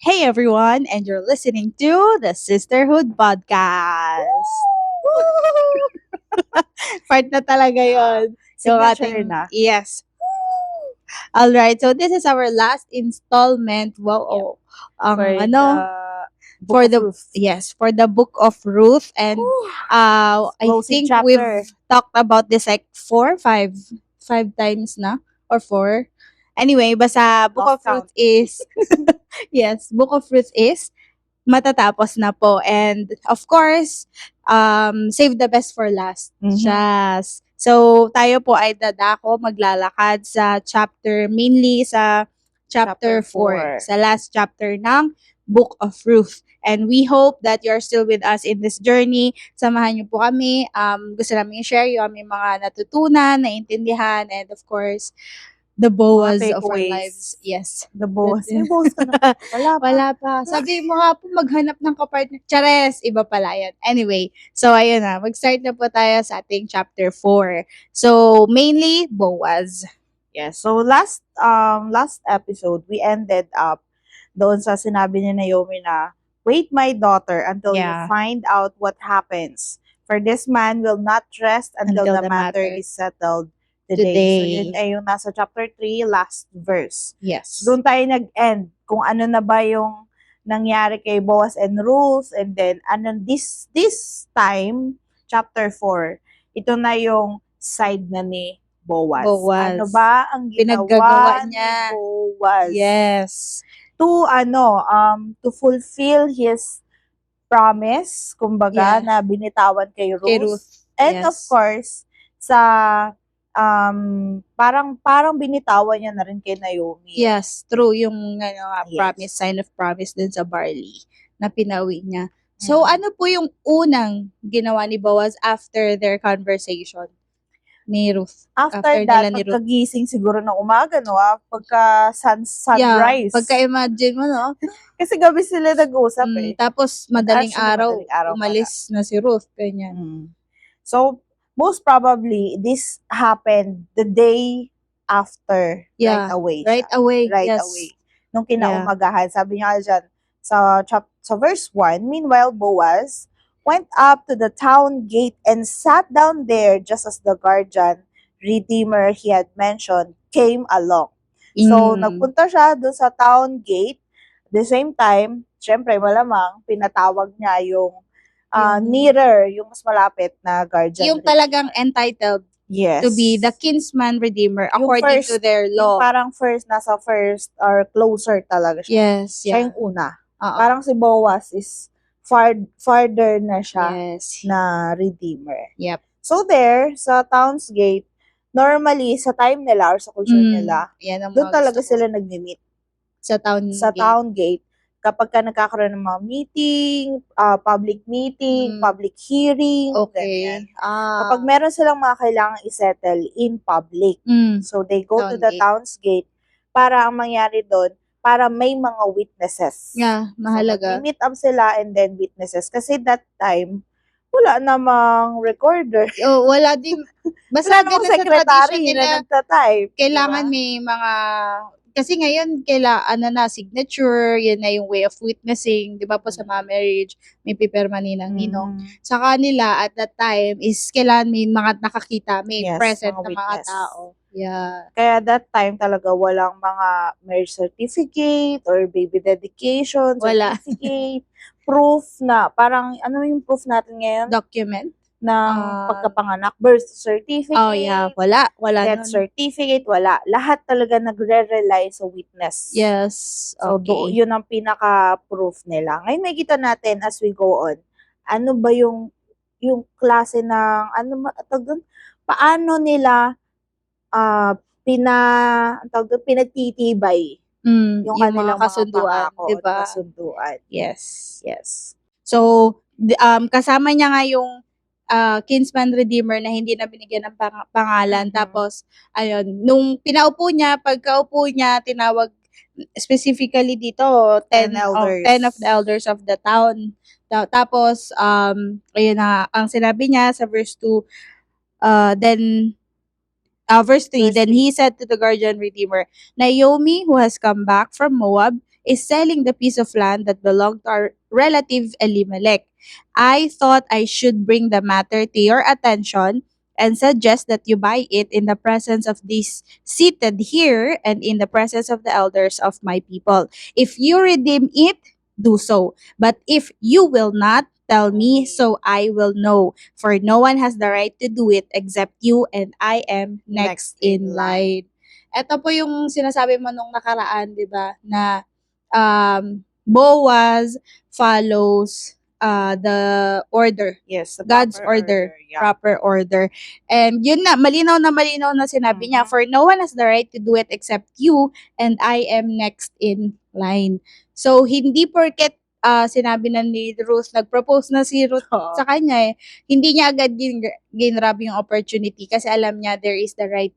Hey everyone, and you're listening to the Sisterhood Podcast. Woo! Part na talaga yon. Yung Signature ating, na. yes. Alright, so this is our last installment. Wow, Yep. oh, For the Book for of the, Ruth. yes, for the Book of Ruth. And Whew. I Closing think chapter. we've talked about this like five times na, or four. Anyway, basta Book of Lost Ruth count. is, yes, Book of Ruth is matatapos na po. And of course, save the best for last. Mhm. Just, so tayo po ay dadako, maglalakad sa chapter, mainly sa chapter Chapter 4, 4. sa last chapter ng Book of Ruth. And we hope that you're still with us in this journey. Samahan niyo po kami. Gusto namin i-share yung aming mga natutunan, naintindihan, and of course, the Boaz Mga of our takeaways. lives. Yes. The boss. May boss ka na. Wala pa. Wala pa. Sabi mo nga po, maghanap ng kapartner. Chares, iba pala yan. Anyway, so ayun na, mag-start na po tayo sa ating chapter 4. So, mainly, Boaz. Yes. So last episode, we ended up doon sa sinabi ni Naomi na, "Wait, my daughter, until you Yeah. find out what happens. For this man will not rest until Until the the matter matter is settled today." So today. yun ay yung nasa chapter 3, last verse. Yes. Doon tayo nag-end kung ano na ba yung nangyari kay Boaz and Ruth, and then this time, chapter 4, ito na yung side na ni Boaz. Boaz. Ano ba ang Pinaggagawa ginawa niya. ni Boaz? Yes. To fulfill his promise, kumbaga, Yeah. na binitawan kay Ruth. Kay Ruth. And Yes. of course, sa parang binitawan niya na rin kay Naomi. Yes, true. Yung Yes. promise, sign of promise din sa barley na pinawi niya. So, Mhm. ano po yung unang ginawa ni Boaz after their conversation ni Ruth? After nila that, ni Ruth. pagkagising siguro ng umaga, no? Pagka sunrise. Yeah, pagka-imagine mo, no? Kasi gabi sila nag-usap eh. Tapos, madaling Actually, araw, madaling araw umalis na si Ruth. Ganyan. Mm. So, most probably, this happened the day after. Yeah, Right away. right siya. away. Right Yes. away. Nung kinaumagahan. Sabi niya dyan, sa verse 1, meanwhile, Boaz went up to the town gate and sat down there just as the guardian redeemer he had mentioned came along. So, nagpunta siya doon sa town gate. At the same time, syempre, malamang, pinatawag niya yung nearer, yung mas malapit na guardian. Yung talagang entitled Yes. to be the kinsman redeemer Yung according to first, their law. Yung parang nasa first or closer talaga siya. Yes, Siya yeah. yung una. Oo. Parang si Boaz is farther na siya Yes. na redeemer. Yep. So there, sa town's gate, normally, sa time nila or sa culture nila, Yan ang doon mga talaga gusto ko. sila nag-meet. Sa town Sa gate. town gate. Kapag ka nagkakaroon ng mga meeting, public meeting, public hearing, ganyan. Okay. Kapag meron silang mga kailangang isettle in public. So they go to Town the gate. town's gate para ang mangyari doon, para may mga witnesses. Yeah, mahalaga. So meet up sila and then witnesses. Kasi that time, wala namang recorder. Oh, wala din. Basta Wala namang ganun sa tradition secretary na nila. nagtatype. Kailangan diba? may mga, kasi ngayon, na signature, yun na yung way of witnessing, di ba po sa mga marriage, may pipirma ninang ninong. Sa kanila, at that time, is kailangan may mga nakakita, may Yes, present mga na mga witness. tao. Yeah. Kaya that time talaga walang mga marriage certificate or baby dedication Wala. certificate, proof na, parang ano yung proof natin ngayon? Document? Ng pagkapanganak, birth certificate, Oh, yeah. Wala death nun. certificate, wala. Lahat talaga nagre-rely sa witness. Yes. So, Okay. yun ang pinaka-proof nila. Ngayon, may kita natin as we go on. Ano ba yung klase ng, paano nila pinagtitibay yung kanilang mga kasunduan, pangako di ba? at kasunduan. Yes. Yes. So, kasama niya nga yung kinsman redeemer na hindi na binigyan ng pangalan. Tapos, ayun, nung pagkaupo niya, tinawag specifically dito, 10 elders. of the elders of the town. Tapos, ayun na, ang sinabi niya sa verse 2, then Verse 3, Verse then 3. he said to the guardian redeemer, Naomi, who has come back from Moab, is selling the piece of land that belonged to our relative Elimelech. I thought I should bring the matter to your attention and suggest that you buy it in the presence of these seated here and in the presence of the elders of my people. If you redeem it, do so. But if you will not, tell me so I will know. For no one has the right to do it except you, and I am next in line. Ito po yung sinasabi mo nung nakaraan, di ba? Na Boaz follows the order. Yes, the God's proper order, Yeah. proper order. And yun na, malinaw na sinabi niya, Mhm. for no one has the right to do it except you, and I am next in line. So, hindi porket sinabi na ni Ruth, nag-propose na si Ruth Oo. sa kanya hindi niya agad ginrab yung opportunity kasi alam niya there is a right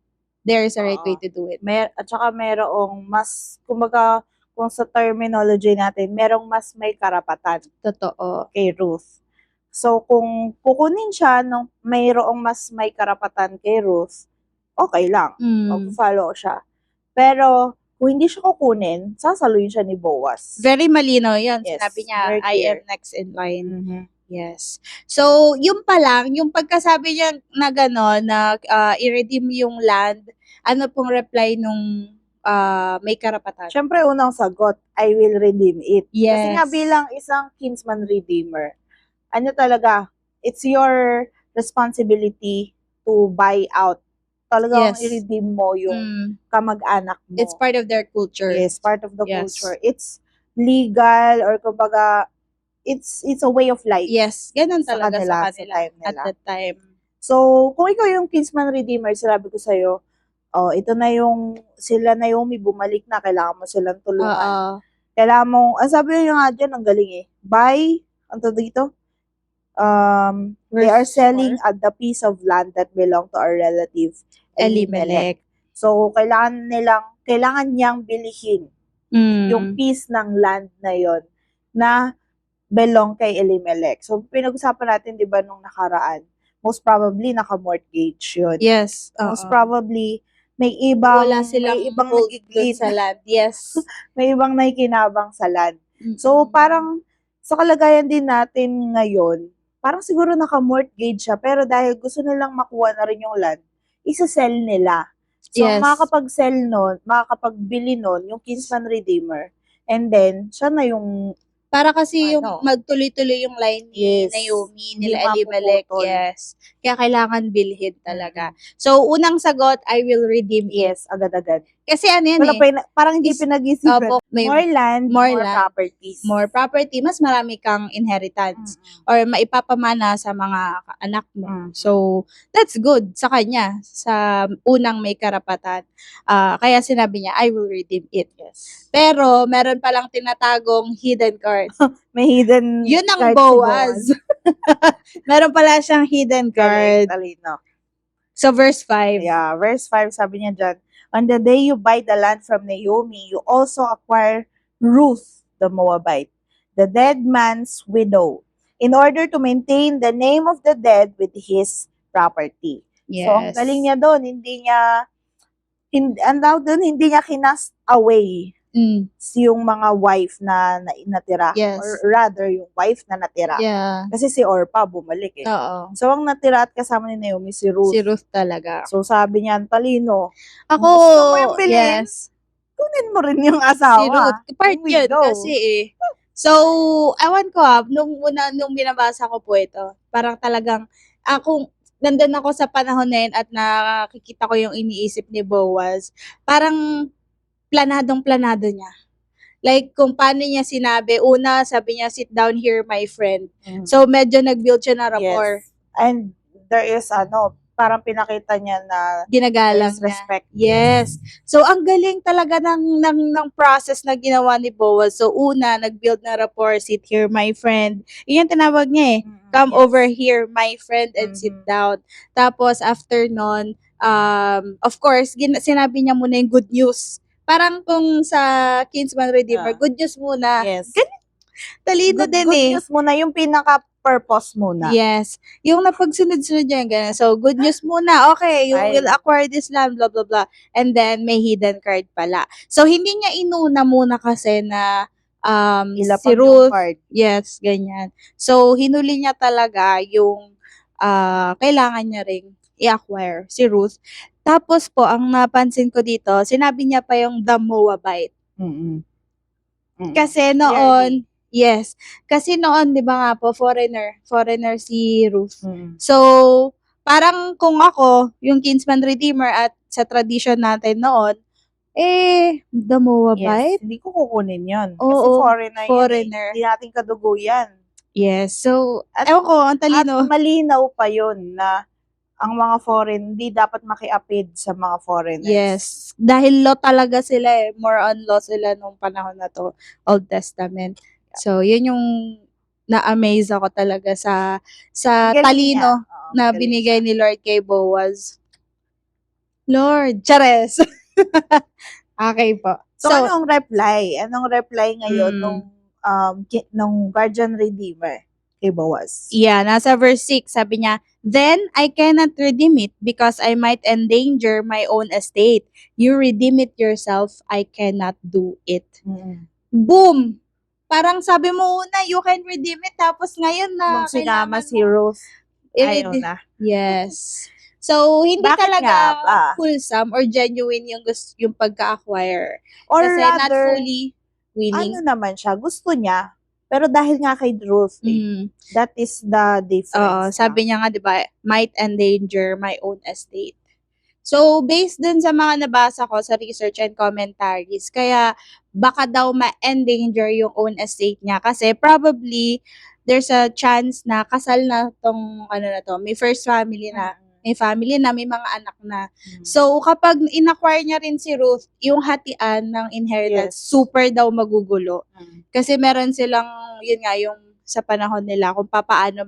way Oo. to do it. At saka merong mas, kumbaga, kung sa terminology natin, merong mas may karapatan Totoo. kay Ruth. So, kung kukunin siya nung mayroong mas may karapatan kay Ruth, okay lang. Mag-follow siya. Pero, kung hindi siya kukunin, sasaluhin siya ni Boaz. Very malinaw yan. Yes, Sinabi niya, very I clear. am next in line. Mhm. Yes. So, yung pa lang, yung pagkasabi niya na gano'n, na i-redeem yung land, ano pong reply nung may karapatan? Siyempre, unang sagot, I will redeem it. Kasi nga Yes. bilang isang kinsman redeemer, ano talaga, it's your responsibility to buy out. Talagang Yes. i-redeem mo yung kamag-anak mo. It's part of their culture. Yes, part of the Yes. culture. It's legal or kumbaga, it's a way of life. Yes, ganun Sa talaga kanila, sa sa kanila time at nila. that time. So, kung ikaw yung kinsman redeemer, sinabi ko sa'yo, ito na yung sila Naomi, bumalik na, kailangan mo silang tulungan. Kailangan mo, ang sabi nyo nga dyan, ang galing buy, ang to dito, they are selling at the piece of land that belong to our relative Elimelech. So, kailangan niyang bilihin yung piece ng land na yon na belong kay Elimelech. So, pinag-usapan natin, di ba, nung nakaraan, most probably, naka-mortgage yun. Yes. Most probably, may ibang hold sa land. Yes. May ibang nakikinabang sa land. So, parang, sa kalagayan din natin ngayon, parang siguro naka-mortgage siya, pero dahil gusto nilang makuha na rin yung land, isa-sell nila. So, Yes. makakapag-sell nun, makakapagbili nun, yung kinsman redeemer, and then, siya na yung para kasi yung magtuloy-tuloy yung line ni Yes. Naomi, Hindi nila Elimelech. mapuputol. Yes. Kaya kailangan bilhin talaga. So, unang sagot, I will redeem it. Yes, agad-agad. Kasi ano yan Parang hindi pinag-isipan. Opo, may More land, more more land, properties. more property, mas marami kang inheritance or maipapamana sa mga anak mo. So, that's good sa kanya, sa unang may karapatan. Kaya sinabi niya, I will redeem it. Yes. Pero, meron palang tinatagong hidden card. May hidden Yun ang card si Boaz. Meron pala siyang hidden card. Talino. So, verse 5. Yeah, verse 5, sabi niya dyan, on the day you buy the land from Naomi, you also acquire Ruth the Moabite, the dead man's widow, in order to maintain the name of the dead with his property. Yes. So, ang galing niya doon, hindi niya kinast away yung mga wife na natira. Yes. Or rather, yung wife na natira. Yeah. Kasi si Orpah bumalik Oo. So, ang natira at kasama ni Naomi, si Ruth. Si Ruth talaga. So, sabi niya, ang talino. Ako, Gusto mo yung bilhin? yes. Kunin mo rin yung asawa. Si Ruth. Part Here we yun go. kasi So, ewan ko nung binabasa ko po ito, parang talagang, kung nandun ako sa panahon na yun at nakikita ko yung iniisip ni Boaz, parang planadong-planado niya. Like, kung paano niya sinabi, sabi niya, sit down here, my friend. So, medyo nag-build siya na rapport. Yes. And there is, parang pinakita niya na Ginagalang there's niya. respect. Yes. So, ang galing talaga ng process na ginawa ni Boaz. So, nag-build na rapport, sit here, my friend. Iyan tinawag niya Come over here, my friend, and sit down. Tapos, after nun, of course, sinabi niya muna yung good news. Parang kung sa Kinsman Redeemer, good news muna. Yes. Talino Good, din good eh. news muna, yung pinaka-purpose muna. Yes. Yung napagsunod-sunod niya, gano'n. So, good news muna. Okay, you will Fine. acquire this land, blah, blah, blah. And then, may hidden card pala. So, hindi niya inuna muna kasi na si Ilapag yung Ruth, card. yes, ganyan. So, hinuli niya talaga yung kailangan niya ring i-acquire, si Ruth. Tapos po, ang napansin ko dito, sinabi niya pa yung the Moabite. Mm-mm. Mm-mm. Kasi Clearly. noon, yes. Kasi noon, 'di ba nga po, foreigner si Ruth. Mm. So, parang kung ako, yung kinsman redeemer at sa tradition natin noon, the Yes, Moabite? hindi ko kukunin yun. Kasi Oo, foreigner yan eh. foreigner. Hindi natin kadugo yan. Yes. So, At- ewan ko, ang At talino. malinaw pa yun na ang mga foreign, hindi dapat makiapid sa mga foreigners. Yes. Dahil law talaga sila eh. More on law sila nung panahon na to, Old Testament. So, yun yung na-amaze ako talaga sa Galing talino niya. Oo, na galing binigay siya. ni Lord kay Boaz. Lord, Chares. Okay po. So, ano ang reply? Anong reply ngayon nung guardian redeemer kay Boaz? Yeah, nasa verse 6, sabi niya, "Then I cannot redeem it because I might endanger my own estate. You redeem it yourself, I cannot do it." Mm. Boom! Parang sabi mo una, you can redeem it, tapos ngayon na Nung sinama kailangan si mo Ruth, ayaw i-redeem. na. Yes. So, hindi Bakit talaga nga ba? wholesome or genuine yung pagka-acquire. Or Kasi not rather, fully willing. ano naman siya, gusto niya, pero dahil nga kay Ruth, that is the difference. Sabi niya nga, di ba, might endanger my own estate. So, based dun sa mga nabasa ko sa research and commentaries, kaya baka daw ma-endanger yung own estate niya kasi probably there's a chance na kasal na tong may first family na, may family na, may mga anak na. So, kapag in-acquire niya rin si Ruth, yung hatian ng inheritance, Yes. super daw magugulo. Kasi meron silang, yun nga, yung sa panahon nila, kung paano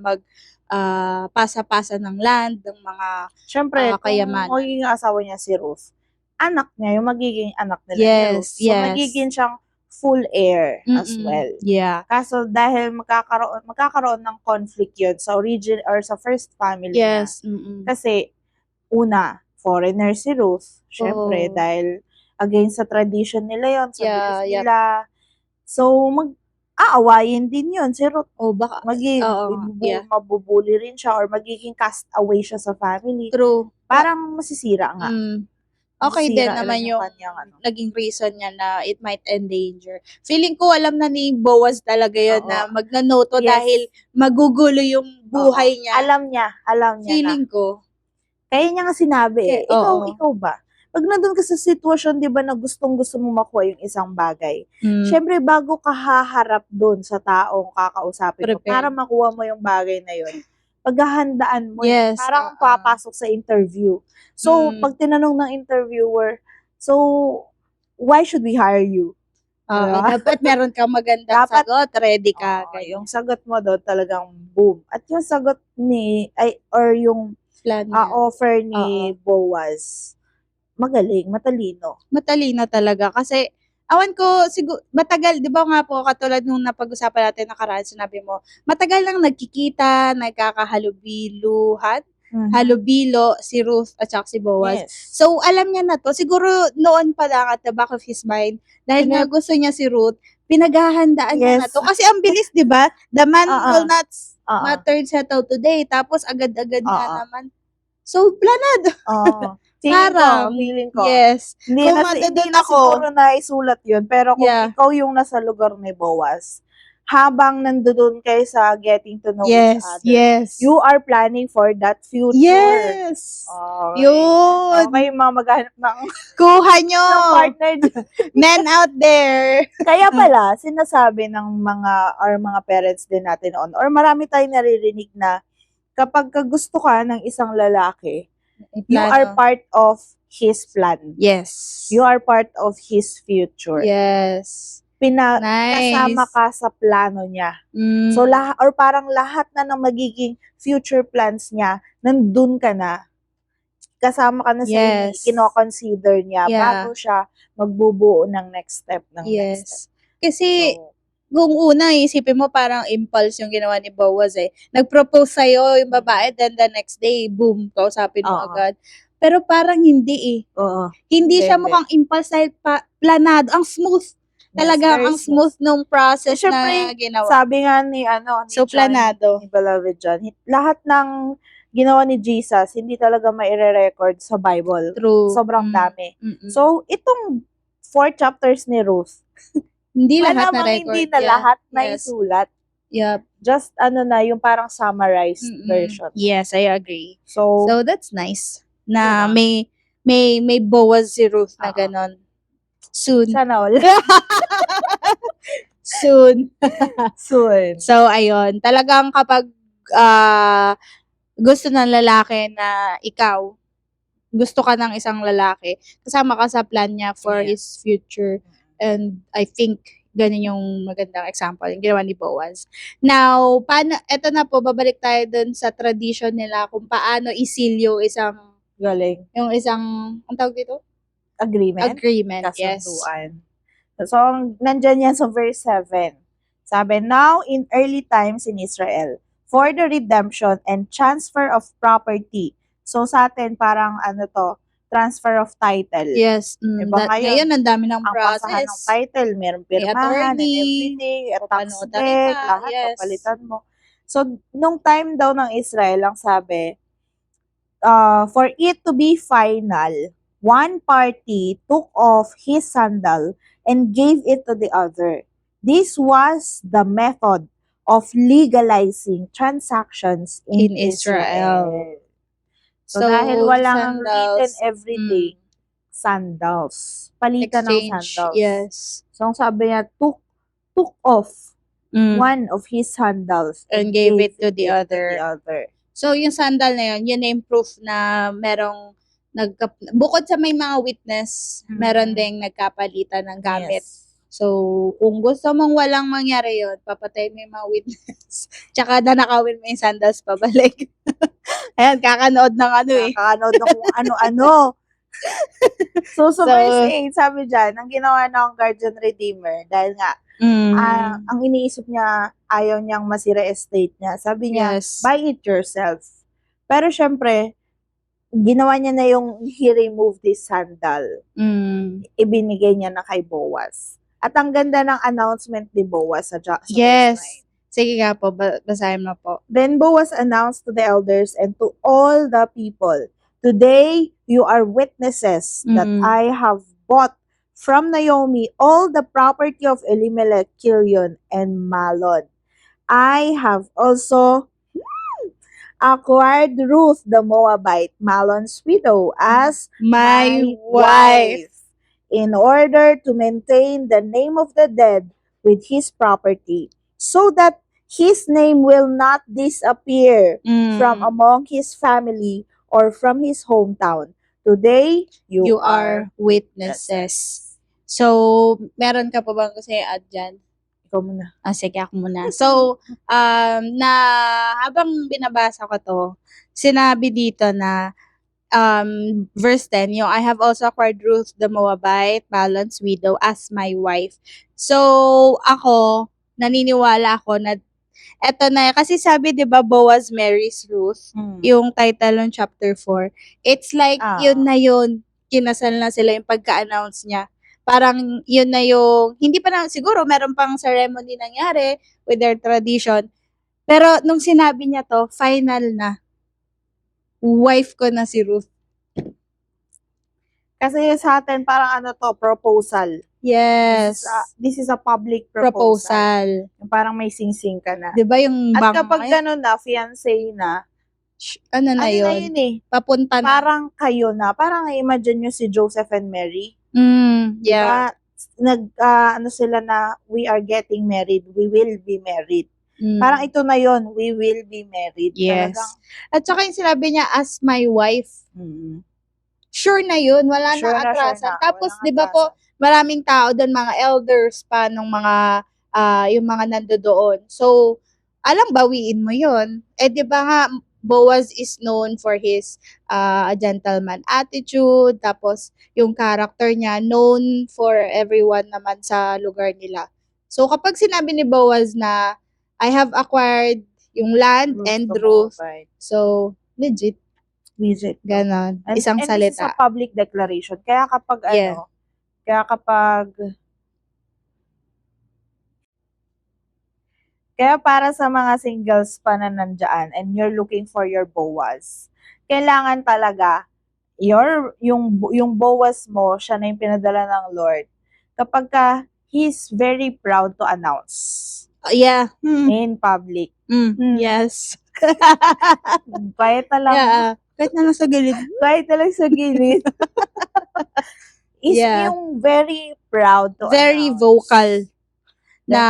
pasa-pasa ng land, ng mga Siyempre, kayamanan. kung magiging asawa niya si Ruth, anak niya, yung magiging anak nila ni Ruth. Yes, So, yes. magiging siyang full heir as well. Yeah. Kaso, dahil magkakaroon ng conflict yun sa origin or sa first family niya. Yes. Kasi, una, foreigner si Ruth. Siyempre, Oh. dahil against sa tradition nila yon sa Yeah, belief yep. nila. So, aawayin din yun si Ruth. Baka, yeah. Mabubuli rin siya or magiging cast away siya sa family. True. Parang masisira nga. Okay din Masisira naman lang yung kanyang naging reason niya na it might endanger. Feeling ko alam na ni Boaz talaga yun Oo. na magnanoto Yes. dahil magugulo yung buhay niya. Alam niya Feeling na. ko. Kaya niya nga sinabi eh. Oo. Ikaw ba? Pag nandun ka sa sitwasyon, di ba, na gustong-gusto mo makuha yung isang bagay, syempre, bago ka haharap dun sa taong kakausapin mo, para makuha mo yung bagay na yun, paghahandaan mo, Yes, parang papasok sa interview. So, pag tinanong ng interviewer, so, why should we hire you? Diba? Dapat meron kang magandang sagot, ready ka. Yung sagot mo doon talagang boom. At yung sagot yung plan niya. offer ni Boaz, magaling, matalino. Matalino talaga kasi awan ko siguro matagal 'di ba nga po katulad nung napag-usapan natin nakaraan sinabi mo matagal nang nagkikita, nagkakahalubiluhan, halubilo si Ruth at saka si Boaz. Yes. So alam niya na to siguro noon pa lang at the back of his mind dahil nga gusto niya si Ruth, pinaghahandaan niya na to kasi ang bilis 'di ba? The man will not matter settle today tapos agad-agad nga naman. So planado. Feeling ko. Yes. Hindi na siguro na isulat yun. Pero kung ikaw yung nasa lugar ni Boaz, habang nandoon kayo sa getting to know each other, you are planning for that future. Yes. Okay. Yun. Okay, mga maghanap ng kuha nyo. ng partner. Men out there. Kaya pala, sinasabi ng mga parents din natin noon, or marami tayong naririnig na kapag gusto ka ng isang lalaki, you are part of his plan. Yes. You are part of his future. Yes. Kasama ka sa plano niya. So, parang lahat na ng magiging future plans niya, nandun ka na. Kasama ka na sa kino-consider niya bago siya magbubuo ng next step. Next step. Kasi, kung una iisipin mo parang impulse yung ginawa ni Boaz eh. Nag-propose sa'yo yung babae, then the next day, boom, kausapin mo Oo. agad. Pero parang hindi eh. Oo. Hindi siya Hindi. mukhang impulse dahil planado. Ang smooth. Talagang very ang smooth nung process Siyempre, na ginawa. sabi nga ni So, planado. Ni Beloved John, lahat ng ginawa ni Jesus, hindi talaga maire-record sa Bible. True. Sobrang dami. Mm-mm. So, itong 4 chapters ni Ruth, hindi lahat na malamang record. hindi na lahat na Yes. isulat. Yep. Just yung parang summarized version. Yes, I agree. So, So, that's nice. Na diba? may Boaz si Ruth na Oo. ganon. Soon. Sana all. Soon. Soon. So, ayun. Talagang kapag gusto ng lalaki na ikaw, gusto ka ng isang lalaki, kasama ka sa plan niya for his future. And I think, ganun yung magandang example, yung ginawa ni Boaz. Now, eto na po, babalik tayo dun sa tradition nila kung paano isilyo isang, Galing. yung isang, ang tawag dito? Agreement. Yes. Kasunduan. So, nandyan yan sa verse 7. Sabi, now in early times in Israel, for the redemption and transfer of property. So, sa atin, parang transfer of title. Yes. Diba Ngayon, ang dami ng ang pasahan process. ng title, merong pirmahan and everything, tax papanotary deed, pa, lahat, yes. papalitan mo. So, nung time daw ng Israel, ang sabi, for it to be final, one party took off his sandal and gave it to the other. This was the method of legalizing transactions in Israel. So, dahil walang written everyday, sandals. Palitan ng sandals. Yes. So, ang sabi niya, took off one of his sandals and gave it to the other. other. So, yung sandal na yun yung proof na merong bukod sa may mga witness, meron ding nagkapalitan ng gamit. Yes. So, kung gusto mong walang mangyari yun, papatayin mo yung mga witness. Tsaka nanakawin mo yung sandals pabalik. Ayan, kakanood ng Kakanood ng kung ano-ano. So, verse 8, sabi dyan, ang ginawa ng Guardian Redeemer, dahil nga, ang iniisip niya, ayaw niyang masira estate niya. Sabi niya, buy it yourself. Pero syempre, ginawa niya na yung he removed this sandal. Ibinigay niya na kay Boaz. At ang ganda ng announcement ni Boaz sa yes. Sige nga po, basahin mo po. Then Boaz announced to the elders and to all the people, today you are witnesses that I have bought from Naomi all the property of Elimelech, Kilion, and Malon. I have also acquired Ruth the Moabite, Malon's widow, as my wife, in order to maintain the name of the dead with his property, so that his name will not disappear from among his family or from his hometown. Today, you are witnesses. So, meron ka pa bang kasi add dyan? Ikaw muna. Sige, ako muna. So, habang binabasa ko to, sinabi dito na, verse 10, yung I have also acquired Ruth the Moabite, Malon's widow, as my wife. So, naniniwala ako na eto na, kasi sabi 'di ba Boaz marries Ruth, yung title ng chapter 4. It's like yun na yun, kinasal na sila yung pagka-announce niya. Parang yun na yung, hindi pa na, siguro meron pang ceremony nangyari with their tradition. Pero nung sinabi niya to, final na. Wife ko na si Ruth. Kasi sa atin, parang proposal. Yes. This is a public proposal. Yung parang may sing-sing ka na. Diba yung At kapag gano'n na, fiancé na, ano na yun Papunta na. Parang kayo na. Parang imagine nyo si Joseph and Mary. Yeah. Diba, sila na, we are getting married. We will be married. Parang ito na yon, we will be married. Yes. At saka yung sinabi niya, as my wife. Sure na yun. Wala Sure nang na, atrasan. Tapos, di ba po, maraming tao doon, mga elders pa, nung mga, yung mga nandoon. So, bawiin mo yun. Di ba nga, Boaz is known for his gentleman attitude, tapos yung character niya known for everyone naman sa lugar nila. So, kapag sinabi ni Boaz na, I have acquired yung land and the Ruth. Moabite. So, legit. Legit. Ganon. And, Isang and this is a salita. public declaration. Kaya kapag Yeah. kaya para sa mga singles pa na nandyan and you're looking for your Boaz, kailangan talaga yung Boaz mo, siya na yung pinadala ng Lord. Kapag he's very proud to announce Yeah. in public. Yes. Kahit na lang, Yeah. Kahit na nasa gilid. kahit na lang sa gilid. Is Yeah. yung very proud to Very announce vocal. Na,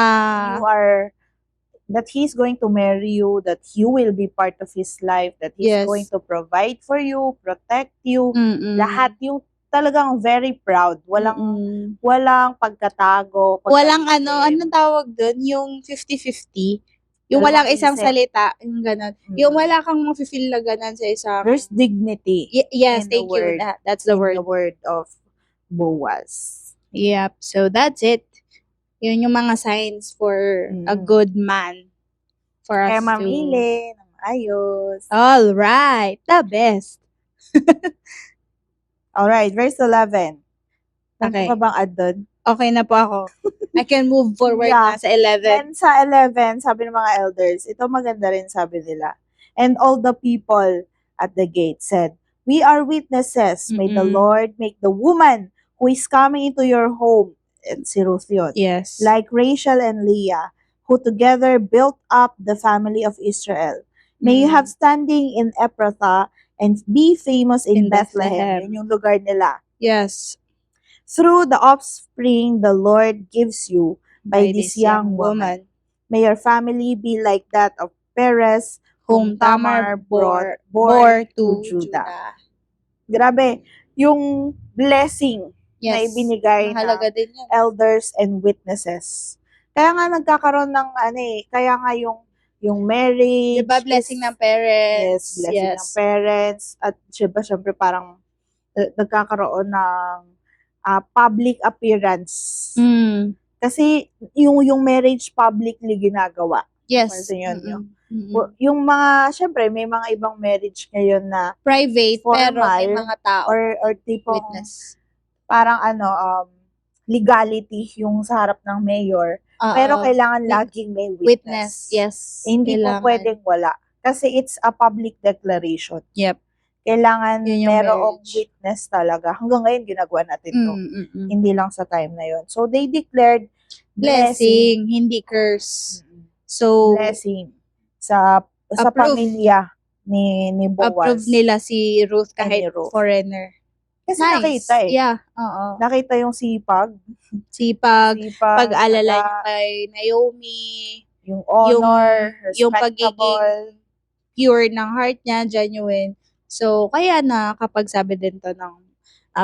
you are, that he's going to marry you, that you will be part of his life, that he's Yes. going to provide for you, protect you, mm-mm. lahat yung talagang very proud. Walang pagkatago. Walang pagkalikim. anong tawag dun? Yung 50-50. Yung Dalawang walang isang isip. salita. Yung ganon. Yung wala kang mafe-feel na ganon sa isang... There's dignity. Yes, in the thank you. word. That's the in word. the word of Boaz. Yep. So, that's it. Yun yung mga signs for a good man. For us Kaya to... mamili ng ayos. All right. The best. Alright, verse 11. Okay. Ano pa bang add doon? Okay na po ako. I can move forward Yeah. na sa 11. Then sa 11, sabi ng mga elders, ito maganda rin sabi nila. And all the people at the gate said, we are witnesses. May the Lord make the woman who is coming into your home, and si Ruth yun, Yes. like Rachel and Leah, who together built up the family of Israel. May you have standing in Ephrathah and be famous in Bethlehem. Yun yung lugar nila. Yes. Through the offspring the Lord gives you by this young woman. May your family be like that of Perez, whom Tamar bore to Judah. Grabe, yung blessing na Yes. ibinigay Mahalaga ng din yun. elders and witnesses. Kaya nga nagkakaroon ng kaya nga yung marriage. Diba blessing ng parents? Yes, blessing ng parents. At syempre parang nagkakaroon ng public appearance. Kasi yung marriage publicly ginagawa. Yes. Yun. Yung mga, syempre, may mga ibang marriage ngayon na private, formal, pero may mga tao. Or tipong, witness. Parang legality yung sa harap ng mayor. Pero kailangan laging may witness. Yes. Hindi po pwedeng wala. Kasi it's a public declaration. Yep. Kailangan merong marriage. witness talaga. Hanggang ngayon, ginagawa natin to. Hindi lang sa time na yon. So, they declared blessing, hindi curse. So, blessing sa pamilya ni Boaz. Approve nila si Ruth kahit foreigner. Kasi nakita Yeah, oo. Nakita yung sipag. Pag-alala niya kay Naomi. Yung honor, yung pagiging pure ng heart niya, genuine. So, kaya na kapag sabi din to ng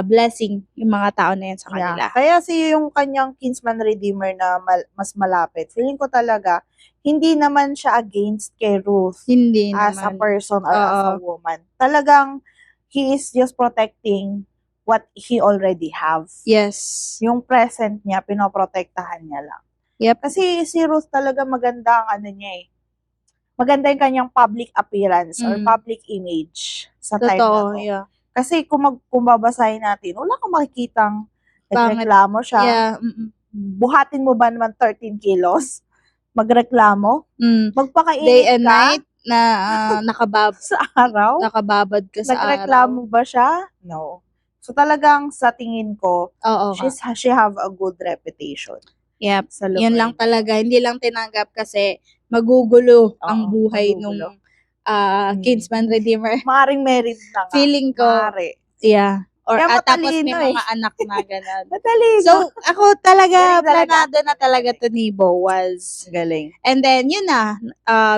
blessing yung mga tao na yan sa kanila. Kaya yung kanyang kinsman redeemer na mas malapit, feeling ko talaga, hindi naman siya against kay Ruth hindi as naman. A person or as a woman. Talagang, he is just protecting what he already have. Yes. Yung present niya, pinoprotektahan niya lang. Yep. Kasi si Ruth talaga maganda ang niya maganda yung kanyang public appearance or public image sa time na to. Yeah. Kasi kung babasahin natin, wala kang makikitang nagreklamo siya. Yeah. Buhatin mo ba naman 13 kilos? Magreklamo? Magpakainit day and ka? night na sa araw? Nakababad ka sa araw? Nagreklamo ba siya? No. So talagang sa tingin ko, she have a good reputation. Yep. Yun lang talaga. Hindi lang tinanggap kasi magugulo ang buhay nung kinsman redeemer. Maring married na nga. Feeling ko. Yeah. Or tapos may mga anak na gano'n. Matalino. So, ako talaga, planado na talaga to ni Boaz. Galing. And then, yun na.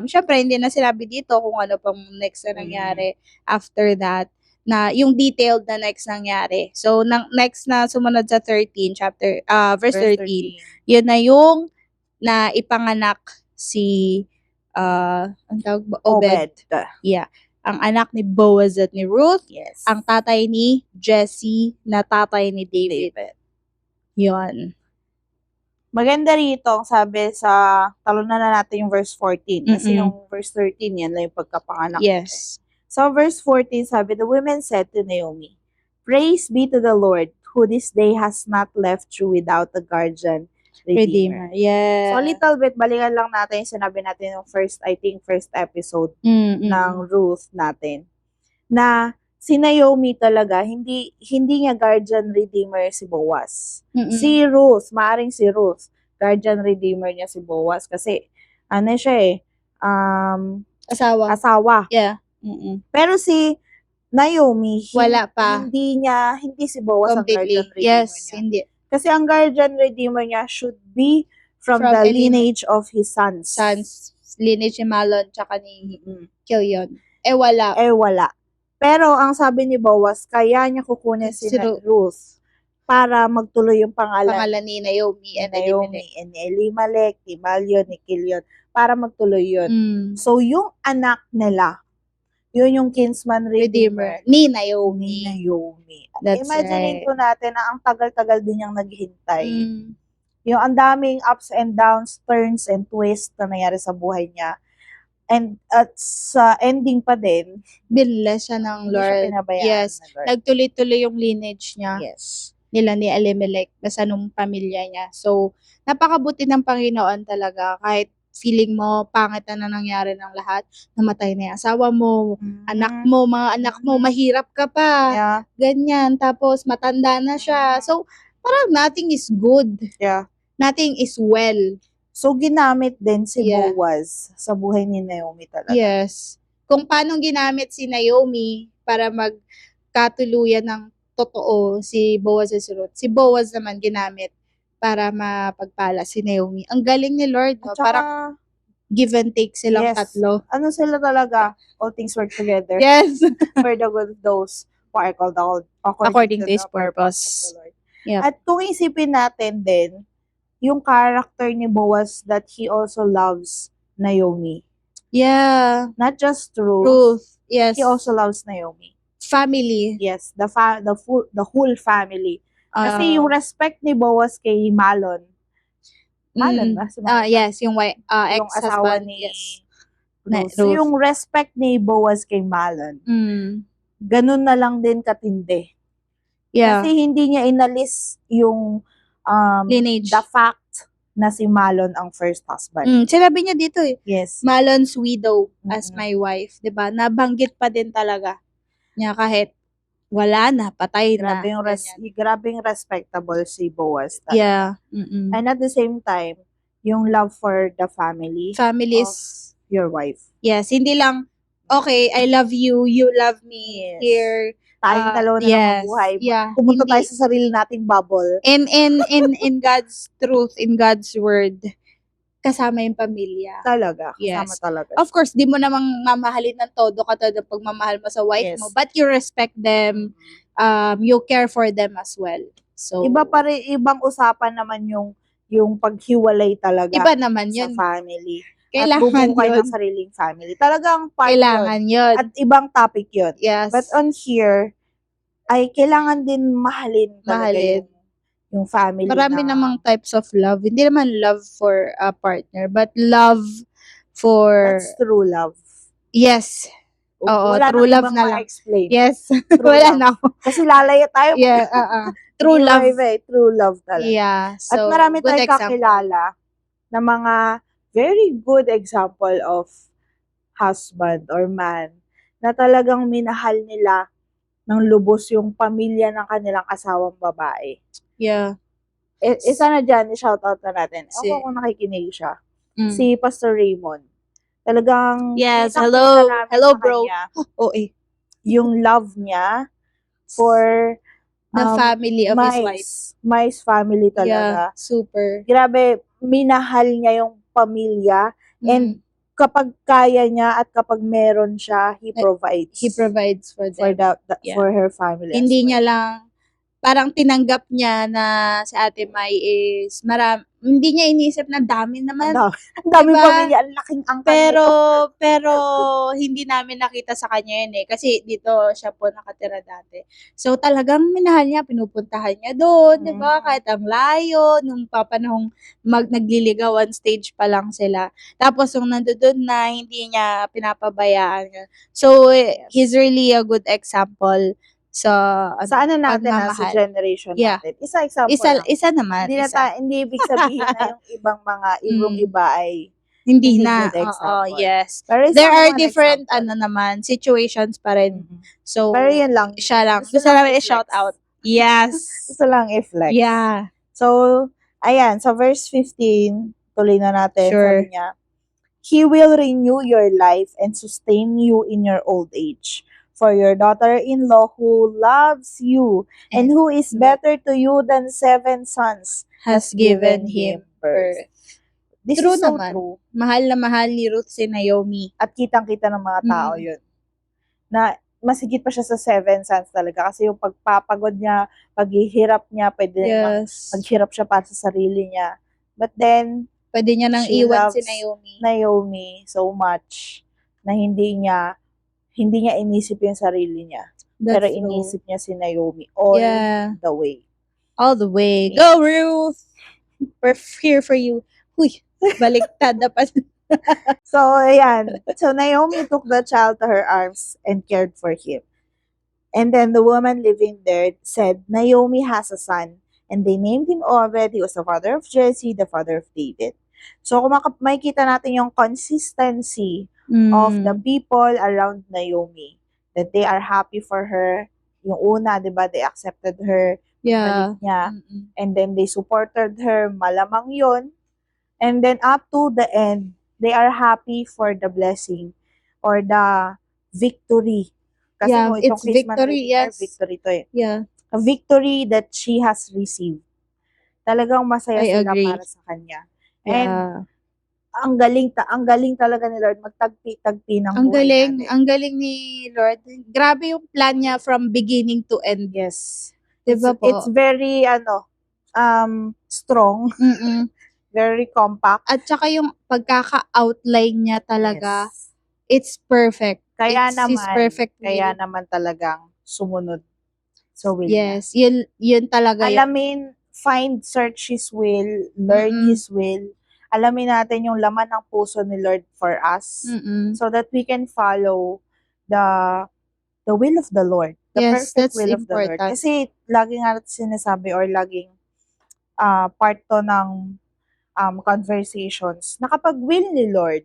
Syempre, hindi na sinabi dito kung ano pang next na nangyari after that. Na yung detailed na next nangyari. So, next na sumunod sa 13, verse 13. Yun na yung na ipanganak si ang tawag ba? Obed. Yeah. Ang anak ni Boaz at ni Ruth. Yes. Ang tatay ni Jesse na tatay ni David. Yun. Maganda rito, ang sabi sa, talunan na natin yung verse 14. Kasi Mm-mm. yung verse 13, yan lang yung pagkapanganak. Yes. So, verse 14, sabi, the women said to Naomi, praise be to the Lord, who this day has not left you without a guardian redeemer. Redeemer. Yeah. So, a little bit, balikan lang natin yung sinabi natin yung first episode Mm-mm. ng Ruth natin. Na si Naomi talaga, hindi niya guardian redeemer si Boaz. Mm-mm. Si Ruth, maaring si Ruth, guardian redeemer niya si Boaz kasi ano siya Asawa. asawa. Yeah. Mm-mm. Pero si Naomi, Wala pa. hindi si Boaz ang Completely. guardian redeemer Yes, niya. hindi. Kasi ang guardian redeemer niya should be from From the a lineage of his sons. Sons, lineage ni Malon, tsaka ni Mm. Kilyon. Wala. Wala. Pero ang sabi ni Boaz, kaya niya kukunin si Si Ruth. Ruth para magtuloy yung pangalan Pangalan ni Naomi and Naomi and ni Elimelech, ni Malion, ni Kilion, para magtuloy yun. So, yung anak nila, yun yung kinsman redeemer Redeemer. Ni ni Naomi. Naomi. That's Imagine right. po natin na ang tagal-tagal din niyang naghihintay. Mm. Yung ang daming ups and downs, turns and twists na nangyari sa buhay niya. And at sa ending pa din, Binless siya ng hindi siya Lord. pinabayaan Yes. ng Lord. Nagtuloy-tuloy yung lineage niya. Yes. Nila ni Elimelech, basta nung pamilya niya. So, napakabuti ng Panginoon talaga. Kahit feeling mo, pangit na nangyari ng lahat, namatay na yung asawa mo, anak mo, mga anak mo, mahirap ka pa. Yeah. Ganyan. Tapos, matanda na siya. So, parang nothing is good. Yeah. Nothing is well. So, ginamit din si Yeah. Boaz sa buhay ni Naomi talaga. Yes. Kung paano ginamit si Naomi para magkatuluyan ng totoo si Boaz at si Ruth. Si Boaz naman ginamit para mapagpala si Naomi. Ang galing ni Lord. No? At saka, Parang give and take silang yes. tatlo. Ano sila talaga? All things work together Yes. for the good of those who are called According to the His purpose. of the Lord. Yep. At kung isipin natin din, yung character ni Boaz that he also loves Naomi. Yeah. Not just Ruth. Ruth. Yes. He also loves Naomi. Family. Yes, the whole family. Kasi yung respect ni Boaz kay Malon. Malon ba? Si Malon ba? Yes, yung Yung asawa ex-husband. ni Yes. Ruth. So, Ruth. yung respect ni Boaz kay Malon, ganun na lang din katindi. Yeah. Kasi hindi niya inalis yung Lineage. the fact na si Malon ang first husband. Sinabi niya dito eh. Yes. Malon's widow as my wife. 'Di ba? Nabanggit pa din talaga niya kahit wala na, patay na. Grabe yung respectable si Boaz. Yeah. And at the same time, yung love for the family Families. of your wife. Yes, hindi lang, okay, I love you, you love me, Yes. here. Tayong dalawa na lang buhay. Yeah. Pumunta Hindi- tayo sa sarili nating bubble. In God's truth, in God's word, kasama yung pamilya. Talaga. Yes. Kasama talaga. Of course, di mo namang mamahalin ng todo katulad ng pagmamahal mo sa wife Yes. mo, but you respect them, you care for them as well. So, Iba pa rin, ibang usapan naman yung paghiwalay talaga iba naman sa yun. family. Kailangan at bubukay yun. ng sariling family. Talagang part Kailangan yun. yun. At ibang topic yun. Yes. But on here, ay kailangan din mahalin talaga yung family. Marami na, namang types of love. Hindi naman love for a partner, but love for... That's true love. Yes. Oo, wala true nang love ibang na lang. ma-explain. Yes. True Wala love. na ako. Kasi lalaya tayo. Yeah, true love. True love talaga. Yeah. So, At marami good tayong example. kakilala na mga very good example of husband or man na talagang minahal nila ng lubos yung pamilya ng kanilang asawang babae. Yeah. Isa na dyan, i-shoutout na natin. Si- Ako kung nakikinig siya. Mm. Si Pastor Raymond. Talagang Yes, kitang-kita hello. namin Hello, sa bro. kanya Oh, yung love niya for the family of his wife. Mai's family Yeah, talaga. super. Grabe, minahal niya yung pamilya and kapag kaya niya at kapag meron siya, he provides. He provides for them. for Yeah. for her family. Hindi as well. niya lang parang tinanggap niya na si Ate Mai is hindi niya iniisip na dami Ang naman, dami, ang daming diba? pamilya, ang laking angkan Pero, nito. pero hindi namin nakita sa kanya yun eh. Kasi dito siya po nakatira dati. So talagang minahal niya, pinupuntahan niya doon, di ba? Mm. Kahit ang layo, nung papanahong nagliligawan stage pa lang sila. Tapos nung nandoon na, hindi niya pinapabayaan. So, he's really a good example sa Sa ano natin sa pagmamahal. generation Yeah. natin. Example lang. Isa naman, Hindi ibig sabihin na yung ibang mga yung iba ay Hindi hindi na, good oo, example. yes. Pero isa There are naman different, example. naman, situations pa rin. Mhm. So, Pero yun lang. siya lang. Gusto Gusto lang namin i-flex. i-shout out. Yes. Gusto lang i-flex. Yeah. So, ayan, sa verse 15, tuloy na natin. Sure. Sabi niya, He will renew your life and sustain you in your old age. For your daughter-in-law who loves you and who is better to you than 7 sons Has given him birth. This True is so naman. true. Mahal na mahal ni Ruth si Naomi. At kitang-kita ng mga tao yun. Na mas higit pa siya sa 7 sons talaga. Kasi yung pagpapagod niya, paghihirap niya, pwede Yes. maghirap siya para sa sarili niya. But then, Pwede niya nang she iwan si loves Naomi. so much na hindi niya inisip yung sarili niya. Pero That's true. inisip niya si Naomi all Yeah. the way. All the way. Yeah. Go, Ruth! We're here for you. Uy, baliktad na pa. So, ayan. So, Naomi took the child to her arms and cared for him. And then the woman living there said, Naomi has a son. And they named him Obed. He was the father of Jesse, the father of David. So, kung makikita natin yung consistency of the people around Naomi, that they are happy for her. Yung una, di ba, they accepted her. Yeah. Balik niya. And then they supported her. Malamang yun. And then up to the end, they are happy for the blessing or the victory. Kasi Yeah, kung itong it's Kinsman victory, Redeemer, yes. victory to eh. Yeah. A victory that she has received. Talagang masaya I sila agree. para sa kanya. And Yeah. ang galing talaga ni Lord magtagpi-tagpi ng Ang buhay galing, natin. ang galing ni Lord. Grabe yung plan niya from beginning to end. Yes. Diba po? It's very strong, very compact. At saka yung pagkaka-outline niya talaga, Yes. it's perfect. Kaya It's his perfect will. kaya naman talagang sumunod sa will niya. Yes, yun talaga yun. Alamin, search His will, learn His will. Alamin natin yung laman ng puso ni Lord for us so that we can follow the will of the Lord. The Yes, perfect that's will of the Lord. important. Kasi lagi nga natin sinasabi or laging part to ng conversations na kapag will ni Lord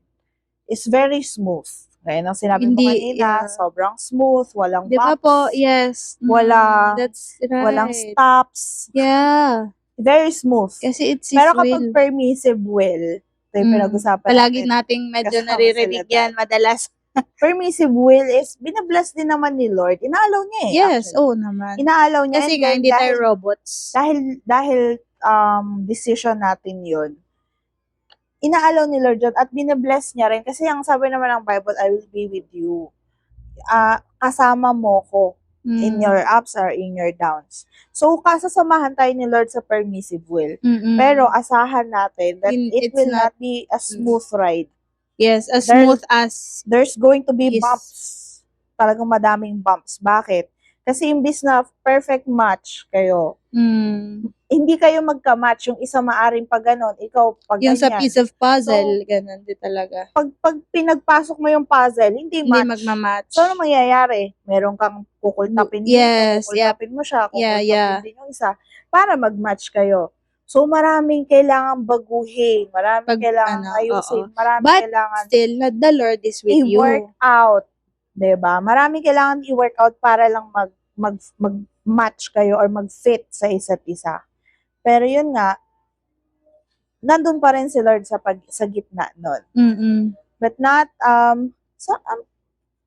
is very smooth. Gaya ng sinabi mo kanina, sobrang smooth, walang Di ba bumps, po? Yes. That's right. walang stops. Yeah. Very smooth. Kasi it's His Pero kapag will. permissive will, ito yung pinag-usapan Palagi natin. nating medyo Kasama naririnig sila yan madalas. Permissive will is, binabless din naman ni Lord. Inaalaw niya eh. Yes, actually. naman. Inaalaw niya. Kasi and nga, then hindi tayo robots. Dahil decision natin yun, inaalaw ni Lord yun at binabless niya rin. Kasi ang sabi naman ng Bible, I will be with you. Kasama mo ko in your ups or in your downs. So, kasasamahan tayo ni Lord sa permissive will. Pero asahan natin that it will not be a smooth ride. Yes, as smooth as there's going to be Yes. bumps. Talagang madaming bumps. Bakit? Kasi imbis na perfect match kayo, hindi kayo magka-match. Yung isa maaring pag ganon, ikaw pag yung sa ganyan. piece of puzzle, ganun din talaga. Pag pinagpasok mo yung puzzle, hindi match. magmamatch. So, ano mangyayari? Meron kang kukultapin dito, Yes, kukultapin mo siya, kukultapin Yeah. din yung isa, para mag-match kayo. So, maraming kailangan baguhin, maraming kailangan ayusin, maraming But kailangan still, the Lord is with you. i-work out. Diba? Maraming kailangan i-work out para lang mag-match kayo or mag-fit sa isa't isa. Pero yun nga, nandun pa rin si Lord sa gitna nun. But not,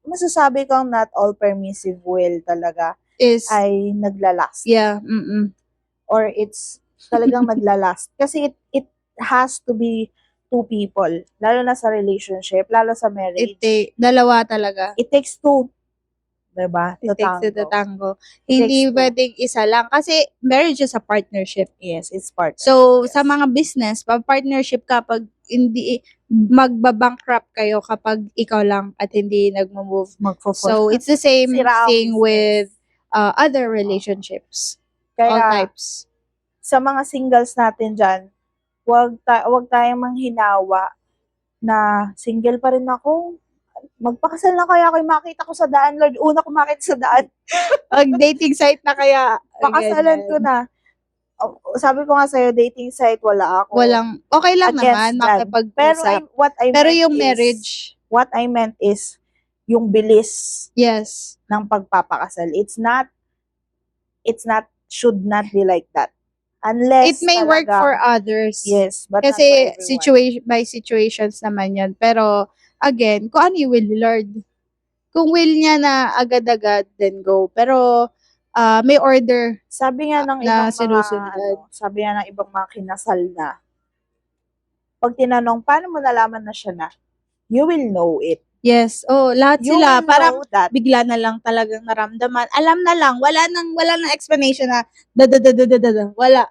masasabi kong not all permissive will talaga ay naglalast. Yeah. Or it's talagang naglalast. Kasi it has to be two people. Lalo na sa relationship, lalo sa marriage. Dalawa talaga. It takes two. Diba? It takes two to Tatango. tango. Hindi Takes two. pwedeng isa lang. Kasi marriage is a partnership. Yes, it's partnership. So, yes. sa mga business, partnership kapag hindi, magbabankrupt kayo kapag ikaw lang at hindi nagmo-move. Magfo-fall. So, it's the same Sira ang thing business. with other relationships. All Kaya, types. sa mga singles natin dyan, wag tayong manghinawa na single pa rin ako. Magpakasal na kaya ako, makita ko sa daan, Lord. Una ko makita sa daan. Dating site na kaya. Pakasalan ko na. Sabi ko nga sa'yo, dating site, wala ako. Walang, okay lang against naman, that. Pero makipag-usap. Pero yung marriage, what I meant is, yung bilis yes. ng pagpapakasal. Should not be like that. Unless It may work talagang- for others. Yes, but not for Kasi everyone. situation by situations naman yan. Pero again, kung ano yung will ni Lord. Kung will niya na agad-agad, then go. Pero may order. Sabi nga ng na ibang sinusunod. sabi nga ng ibang mga kinasal na, pag tinanong, paano mo nalaman na siya na? You will know it. Yes. Oh, lahat You sila. will Parang know that. bigla na lang talagang naramdaman. Alam na lang. Wala nang explanation na da. Wala.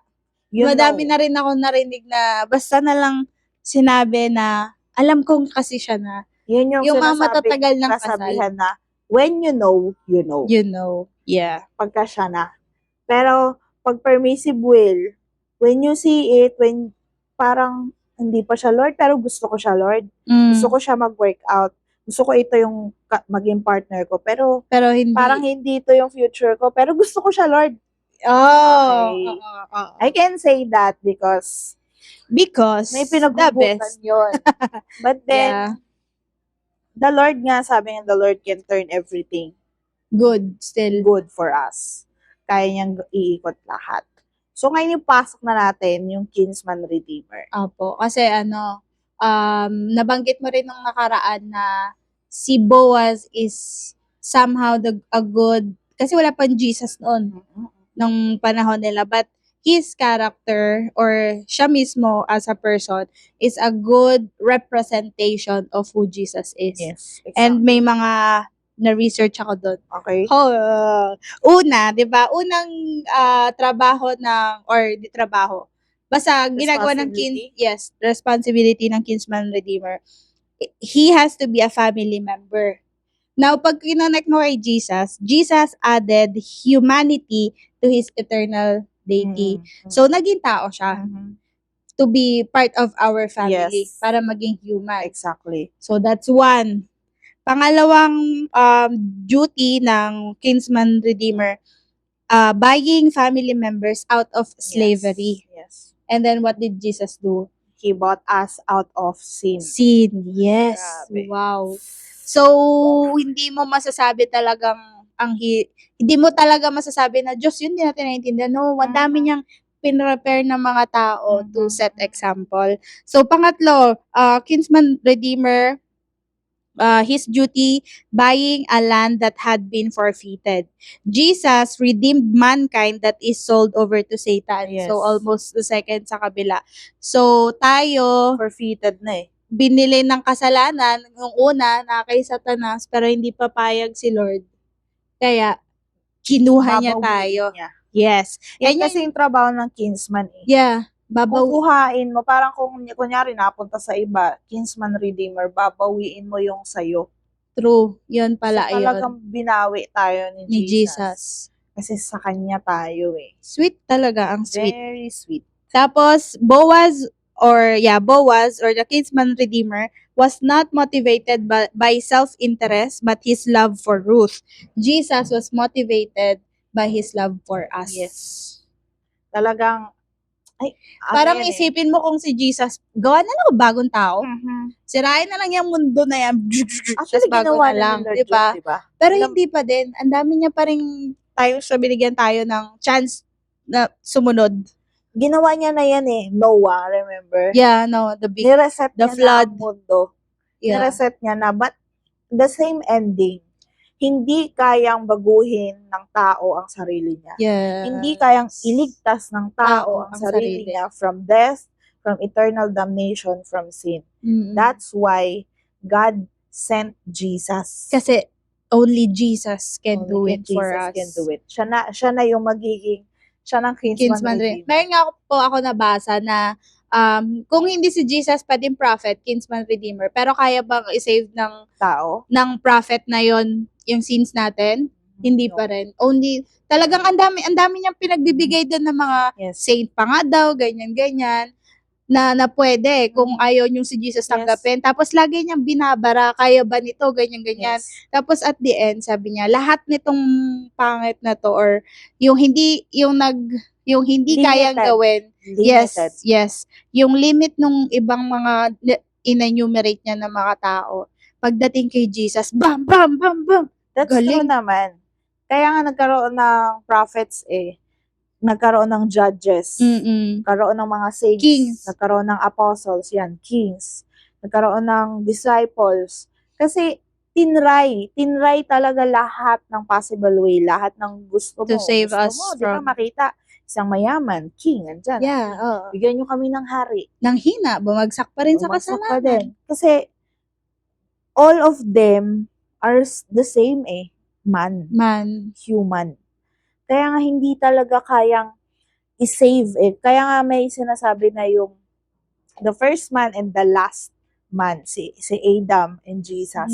You Madami know. na rin ako narinig na basta na lang sinabi na alam kong kasi siya na. Yun Yung mga matatagal ng kasabihan na, when you know, you know. You know. Yeah. Pagka siya na. Pero, pag permissive will, when you see it, when parang hindi pa siya Lord, pero gusto ko siya Lord. Gusto ko siya mag-workout. Gusto ko ito yung maging partner ko. Pero hindi. parang hindi ito yung future ko. Pero gusto ko siya Lord. Oh. Okay. I can say that because may the pinaghugutan best. yun. But then, Yeah. the Lord nga, sabi nga, the Lord can turn everything Good still. good for us. Kaya niyang iikot lahat. So, ngayon yung pasok na natin, yung kinsman redeemer. Apo. Kasi nabanggit mo rin nung nakaraan na si Boaz is somehow a good, kasi wala pang Jesus noon, nung panahon nila. But his character, or siya mismo as a person, is a good representation of who Jesus is. Yes. Exactly. And may mga na-research ako doon. Okay. Una, 'di ba? Unang trabaho di trabaho. Basta ginagawa ng responsibility ng kinsman redeemer. He has to be a family member. Now, pag kinonect mo kay Jesus, Jesus added humanity to his eternal deity. So, naging tao siya to be part of our family Yes. para maging human. Exactly. So, that's one. Pangalawang duty ng kinsman redeemer, buying family members out of slavery. Yes. And then what did Jesus do? He bought us out of sin. Sin. Yes. Grabe. Wow. So, hindi mo masasabi talagang hindi mo talaga masasabi na Diyos, yun din natin naiintindihan. No, ang dami niyang pinrepare ng mga tao to set example. So, pangatlo, kinsman redeemer, his duty, buying a land that had been forfeited. Jesus redeemed mankind that is sold over to Satan. Yes. So, almost the second sa kabila. So, tayo, Forfeited na eh. binili ng kasalanan, yung una, na kay Satanas, pero hindi papayag si Lord. Kaya, kinuha niya Babawiin tayo. niya. Yes. Yan And kasi yung trabaho ng kinsman eh. yeah, Kukuhain mo, parang kung kunyari napunta sa iba, kinsman redeemer, babawiin mo yung sayo. true. Yun pala, So, talagang binawi tayo ni ni Jesus. Kasi sa kanya tayo eh. Sweet talaga, ang sweet. Very sweet. Tapos, Boaz or the kinsman redeemer was not motivated by self-interest but his love for Ruth. Jesus was motivated by his love for us. Yes. Talagang, Parang isipin mo kung si Jesus, gawa na lang bagong tao. Sirain na lang yung mundo na yan. Actually, bago ginawa na lang, ni Lord diba? yun, diba? Pero hindi pa din. Ang dami niya pa rin binigyan tayo ng chance na sumunod. Ginawa niya na yan eh. Noah, remember? Yeah, no, the Nireset the niya flood. na ang mundo. Yeah. Nireset niya na. But the same ending. Hindi kayang baguhin ng tao ang sarili niya. Yeah. Hindi kayang iligtas ng tao ang sarili niya from death, from eternal damnation, from sin. Mm-mm. That's why God sent Jesus. Kasi only Jesus can Only do can it for Jesus us. can do it. Siya na yung magiging, siya ng kinsman Kinsman redeemer. Meron nga po ako nabasa na kung hindi si Jesus pa din prophet, kinsman redeemer, pero kaya bang i-save Tao. ng prophet na yon yung sins natin? Hindi No. pa rin. Only, talagang ang dami niyang pinagbibigay doon ng mga Yes. saint pa nga daw, ganyan, na pwede kung ayaw yung si Jesus tanggapin. Tapos lagi niyang binabara, kaya ba nito, ganyan. Yes. Tapos at the end, sabi niya, lahat nitong pangit na to or yung hindi kayang Limited. gawin. Limited. Yes. Yung limit nung ibang mga in-enumerate niya ng mga tao. Pagdating kay Jesus, bam, bam, bam, bam. That's true Galing. naman. Kaya nga nagkaroon ng prophets nagkaroon ng judges, nagkaroon ng mga saints, Kings. nagkaroon ng apostles, kings, nagkaroon ng disciples. Kasi tinry talaga lahat ng possible way, lahat ng gusto mo. To save gusto us mo, di ba from- makita, isang mayaman, king, andyan. Yeah, oo. Bigyan nyo kami ng hari. Nang hina, bumagsak pa rin sa Bumagsak kasalanan. pa din. Kasi all of them are the same man, human. Kaya nga hindi talaga kayang i-save it. Kaya nga may sinasabi na yung the first man and the last man, si Adam and Jesus.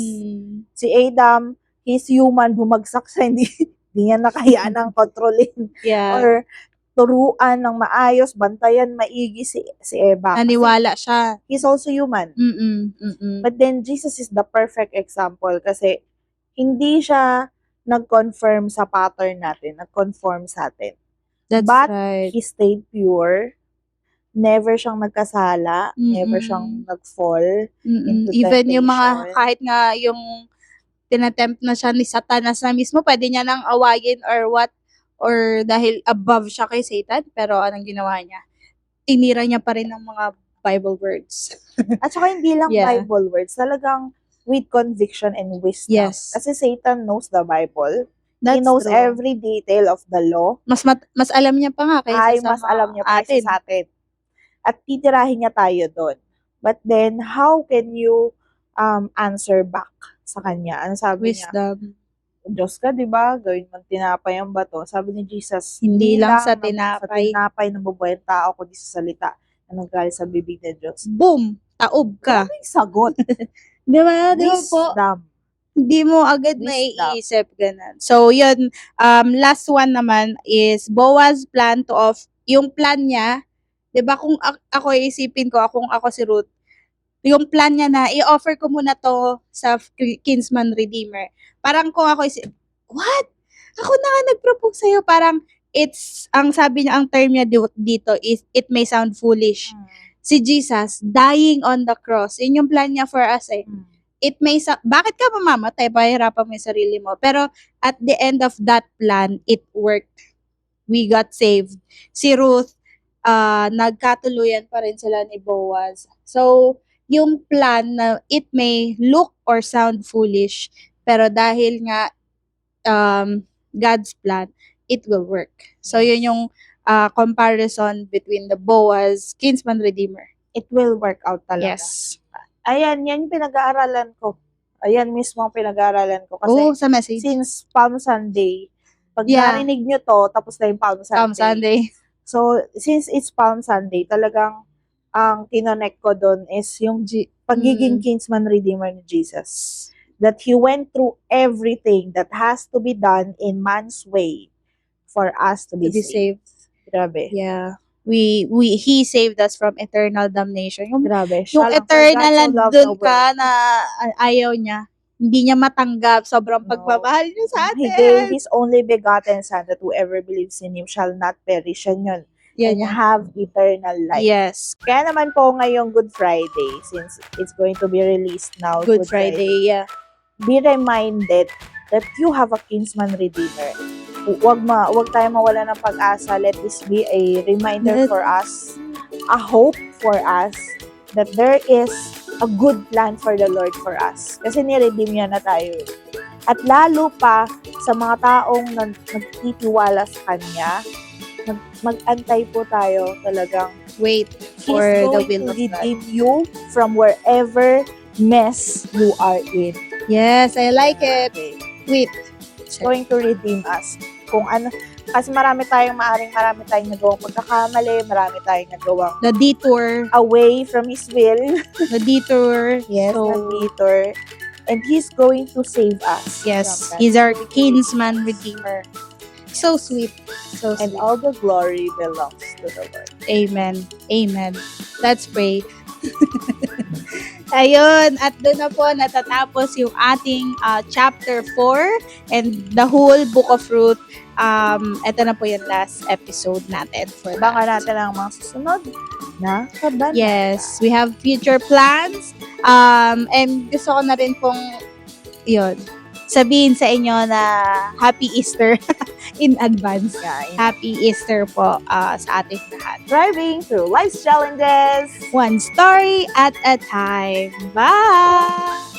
Si Adam, he's human, bumagsak siya, hindi niya nakayaan ng kontrolin Yeah. or turuan ng maayos, bantayan maigi si Eva. Kasi Naniwala siya. he's also human. But then Jesus is the perfect example kasi hindi siya nag-confirm sa pattern natin, nag-conform sa atin. That's But right. he stayed pure. Never siyang nagkasala. Never siyang nag-fall. into Even yung mga, temptation. kahit nga yung tinatempt na siya ni Satanas na mismo, pwede niya nang awayin or what, or dahil above siya kay Satan, pero anong ginawa niya? Tinira niya pa rin ng mga Bible words. At saka hindi lang Yeah. Bible words, talagang with conviction and wisdom. Yes. Kasi Satan knows the Bible. That's He knows true. every detail of the law. Mas alam niya pa nga kaysa sa Mas alam niya pa atin. sa atin. At titirahin niya tayo doon. But then, how can you answer back sa kanya? Ano sabi niya? Wisdom. Diyos ka, di ba? Gawin mong tinapay ang bato. Sabi ni Jesus, Hindi lang sa Sa tinapay. tinapay nabubuhay ang tao kundi sa salita na nanggaling sa bibig ng Diyos. Boom! Taob ka. Kaming sagot. Di ba? Di ba po? Wisdom. Hindi mo agad Wisdom. maiisip ganun. So, yun. Last one naman is Boaz plan to off. Yung plan niya, di ba kung ako isipin ko, kung ako si Ruth, yung plan niya na i-offer ko muna to sa kinsman redeemer. Parang kung ako what? Ako na nga nag-propose sa'yo. Parang ang sabi niya, ang term niya dito is, it may sound foolish. Si Jesus, dying on the cross. Yun yung plan niya for us It may bakit ka mamamatay? Pahirapan mo yung sarili mo. Pero at the end of that plan, it worked. We got saved. Si Ruth, nagkatuluyan pa rin sila ni Boaz. So, yung plan na it may look or sound foolish, pero dahil nga God's plan, it will work. So, yun yung comparison between the Boaz, kinsman redeemer. It will work out talaga. Yes. Ayan, yan yung pinag-aaralan ko. Ayan mismo ang pinag-aaralan ko. Kasi Sa message. since Palm Sunday, pag Yeah. narinig nyo to, tapos na yung Palm Sunday. Palm Sunday. So, since it's Palm Sunday, talagang ang kinonect ko doon is yung pagiging kinsman redeemer ni Jesus. That he went through everything that has to be done in man's way for us to be saved. Grabe. Yeah. He saved us from eternal damnation. Grabe. Yung eternal nandun ka na ayaw niya. Hindi niya matanggap. Sobrang pagmamahal niya sa He gave atin. His only begotten Son that whoever believes in Him shall not perish. Yan yun. And Yan. have eternal life. Yes. Kaya naman po ngayong Good Friday, since it's going to be released now, Good Friday. Yeah. be reminded that you have a kinsman redeemer. Wag tayo mawala ng pag-asa. Let this be a reminder for us, a hope for us, that there is a good plan for the Lord for us. Kasi ni-redeem niya na tayo. At lalo pa sa mga taong nagtitiwala sa Kanya, mag-antay po tayo talagang. Wait for He's the going will to of God. redeem you from wherever mess you are in. Yes, I like it. Okay. Sweet. He's going to redeem us. Kung ano, kasi marami tayong nagawang pagkakamali, marami tayong nagawang The detour. away from His will. The detour. Yes, So, nandito. And He's going to save us. yes, from that. He's our kinsman redeemer. So sweet. So And sweet. all the glory belongs to the Lord. Amen. Amen. Let's pray. Ayun, at doon na po natatapos yung ating chapter 4 and the whole book of Ruth. Ito na po yung last episode natin for that. Abangan natin ang mga susunod na kabanata. Yes, we have future plans. And gusto ko na rin pong yun, sabihin sa inyo na Happy Easter in advance. Yeah, Happy Easter po sa ating lahat. driving through life's challenges. One story at a time. Bye!